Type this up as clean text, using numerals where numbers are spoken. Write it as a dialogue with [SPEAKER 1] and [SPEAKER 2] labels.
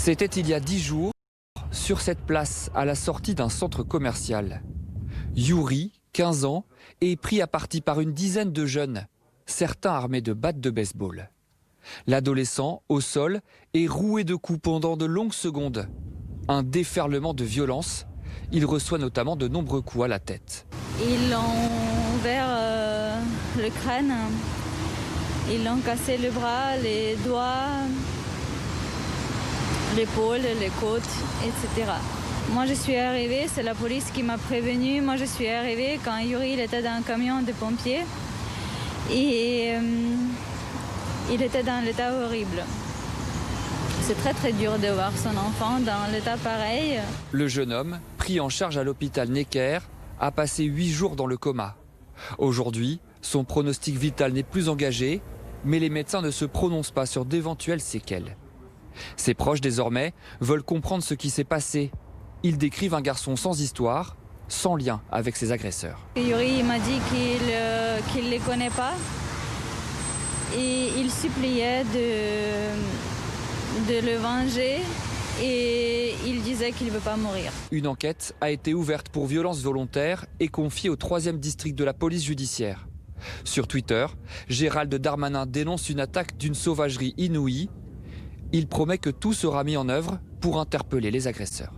[SPEAKER 1] C'était il y a 10 jours, sur cette place, à la sortie d'un centre commercial. Yuri, 15 ans, est pris à partie par une dizaine de jeunes, certains armés de battes de baseball. L'adolescent, au sol, est roué de coups pendant de longues secondes. Un déferlement de violence. Il reçoit notamment de nombreux coups à la tête.
[SPEAKER 2] Ils l'ont ouvert le crâne, ils l'ont cassé le bras, les doigts, l'épaule, les côtes, etc. Moi je suis arrivée, c'est la police qui m'a prévenue. Moi je suis arrivée quand Yuri il était dans un camion de pompiers et il était dans l'état horrible. C'est très dur de voir son enfant dans l'état pareil.
[SPEAKER 1] Le jeune homme, pris en charge à l'hôpital Necker, a passé 8 jours dans le coma. Aujourd'hui, son pronostic vital n'est plus engagé, mais les médecins ne se prononcent pas sur d'éventuelles séquelles. Ses proches, désormais, veulent comprendre ce qui s'est passé. Ils décrivent un garçon sans histoire, sans lien avec ses agresseurs.
[SPEAKER 2] Yuri m'a dit qu'il ne les connaît pas et il suppliait de le venger et il disait qu'il ne veut pas mourir.
[SPEAKER 1] Une enquête a été ouverte pour violence volontaire et confiée au 3e district de la police judiciaire. Sur Twitter, Gérald Darmanin dénonce une attaque d'une sauvagerie inouïe. Il promet que tout sera mis en œuvre pour interpeller les agresseurs.